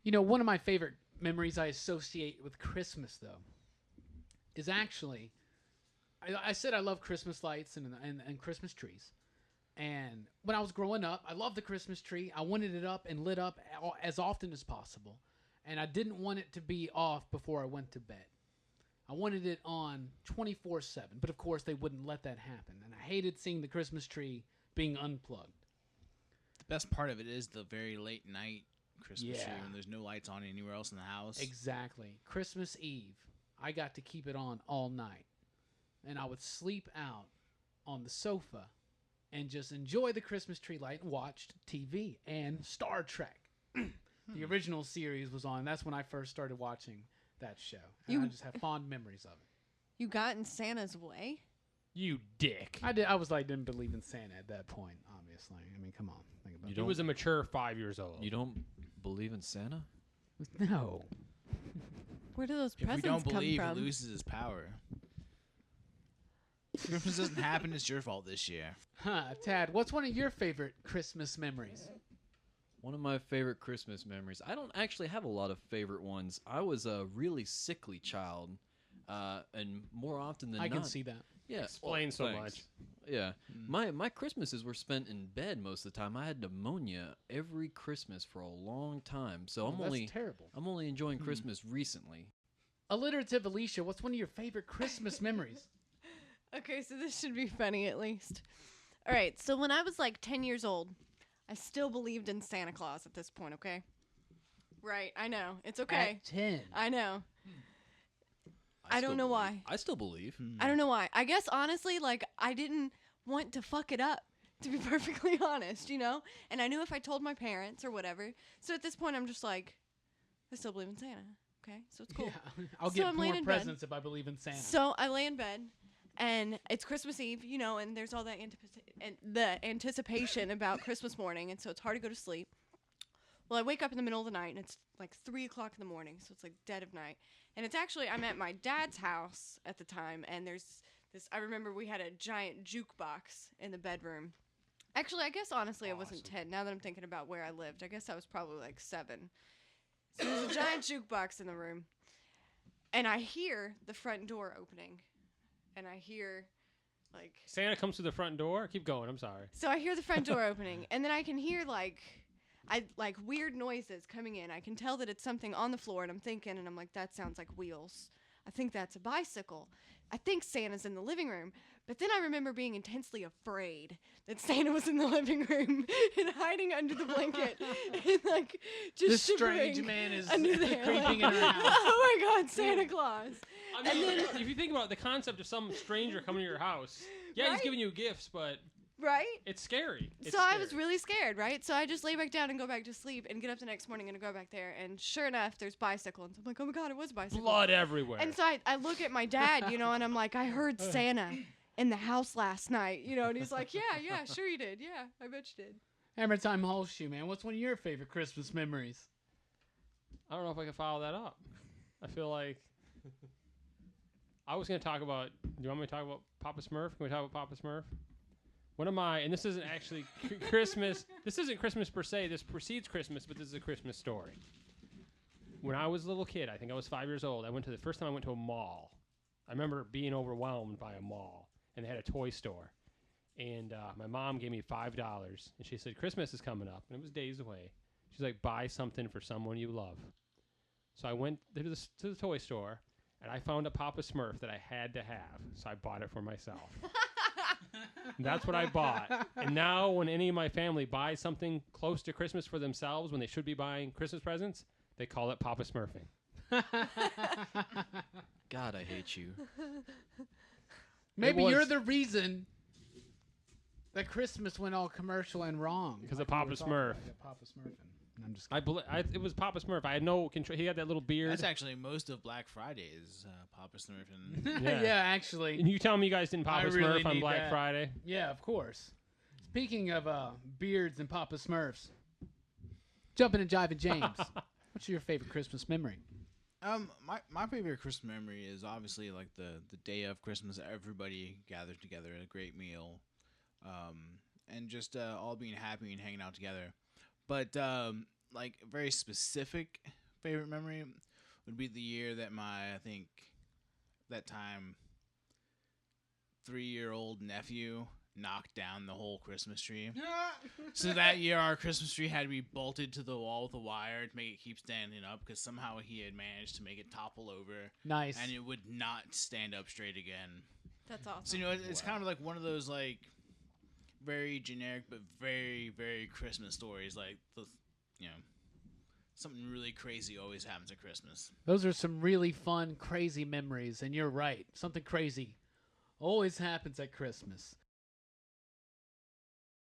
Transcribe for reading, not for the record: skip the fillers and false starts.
One of my favorite memories I associate with Christmas, though, is actually, I said I love Christmas lights and Christmas trees. And when I was growing up, I loved the Christmas tree. I wanted it up and lit up as often as possible. And I didn't want it to be off before I went to bed. I wanted it on 24/7. But, of course, they wouldn't let that happen. And I hated seeing the Christmas tree being unplugged. The best part of it is the very late night Christmas tree when there's no lights on anywhere else in the house. Exactly. Christmas Eve, I got to keep it on all night. And I would sleep out on the sofa and just enjoy the Christmas tree light and watched TV and Star Trek. The original series was on. That's when I first started watching that show. And I just have fond memories of it. You got in Santa's way? You dick. I didn't believe in Santa at that point, obviously. I mean, come on. Think about it. He was a mature 5 years old. You don't believe in Santa? No. Where do those If we presents don't come believe, from? it loses its power. Christmas doesn't happen. It's your fault this year. Tad, what's one of your favorite Christmas memories? One of my favorite Christmas memories. I don't actually have a lot of favorite ones. I was a really sickly child, and more often than not, I can see that. Yeah, Explain so thanks. much. Yeah, my Christmases were spent in bed most of the time. I had pneumonia every Christmas for a long time, so That's terrible. I'm only enjoying Christmas recently. Alliterative Alicia, what's one of your favorite Christmas memories? Okay, so this should be funny at least. All right, so when I was like 10 years old, I still believed in Santa Claus at this point, okay? Right, I know. It's okay. At 10. I know. I don't know why. I still believe. I don't know why. I guess, honestly, like, I didn't want to fuck it up, to be perfectly honest, And I knew if I told my parents or whatever. So at this point, I'm just like, I still believe in Santa, okay? So it's cool. Yeah, I'll So get I'm more laying in presents if I believe in Santa. So I lay in bed, and it's Christmas Eve, and there's all that the anticipation about Christmas morning, and so it's hard to go to sleep. Well, I wake up in the middle of the night, and it's like 3 o'clock in the morning, so it's like dead of night. And it's actually, I'm at my dad's house at the time, and there's this, I remember we had a giant jukebox in the bedroom. Actually, I guess, honestly, I wasn't 10. Now that I'm thinking about where I lived, I guess I was probably like 7. So there's a giant jukebox in the room, and I hear the front door opening, and I hear, like... Santa comes to the front door? Keep going, I'm sorry. So I hear the front door opening, and then I can hear, like weird noises coming in. I can tell that it's something on the floor, and I'm thinking, and I'm like, that sounds like wheels. I think that's a bicycle. I think Santa's in the living room. But then I remember being intensely afraid that Santa was in the living room and hiding under the blanket and, like, just this shivering strange man is under there, creeping like, in our house. oh my God, Santa Claus. I mean, if you think about the concept of some stranger coming to your house, yeah, he's Right? giving you gifts, but Right? it's scary. It's So I scary. was really scared, right? So I just lay back down and go back to sleep and get up the next morning and go back there. And sure enough, there's bicycle. And so I'm like, oh my God, it was a bicycle. blood everywhere. And so I look at my dad, and I'm like, I heard Santa in the house last night, and he's like, yeah, sure you did. Yeah, I bet you did. Hammertime Holshoe, man. What's one of your favorite Christmas memories? I don't know if I can follow that up. I feel like I was going to talk about. Do you want me to talk about Papa Smurf? Can we talk about Papa Smurf? One of my, and this isn't actually Christmas. This isn't Christmas per se. This precedes Christmas, but this is a Christmas story. When I was a little kid, I think I was 5 years old. The first time I went to a mall. I remember being overwhelmed by a mall, and they had a toy store. And my mom gave me $5, and she said, Christmas is coming up, and it was days away. She's like, buy something for someone you love. So I went to the toy store, and I found a Papa Smurf that I had to have, so I bought it for myself. That's what I bought. And now when any of my family buys something close to Christmas for themselves, when they should be buying Christmas presents, they call it Papa Smurfing. God, I hate you. Maybe you're the reason that Christmas went all commercial and wrong. Because of Papa Smurf. Papa Smurfing. I'm just It was Papa Smurf. I had no control. He had that little beard. That's actually most of Black Friday is Papa Smurf. yeah, actually. And you tell me you guys didn't Papa really Smurf on need Black that. Friday? Yeah, of course. Speaking of beards and Papa Smurfs, Jumpin and Jivin James. What's your favorite Christmas memory? My favorite Christmas memory is obviously like the day of Christmas. Everybody gathered together at a great meal, and just all being happy and hanging out together. But like a very specific favorite memory would be the year that I think that time 3-year-old nephew knocked down the whole Christmas tree. So that year, our Christmas tree had to be bolted to the wall with a wire to make it keep standing up because somehow he had managed to make it topple over. Nice. And it would not stand up straight again. That's awesome. So, it's kind of like one of those, like, very generic but very, very Christmas stories. Like, something really crazy always happens at Christmas. Those are some really fun, crazy memories, and you're right. Something crazy always happens at Christmas.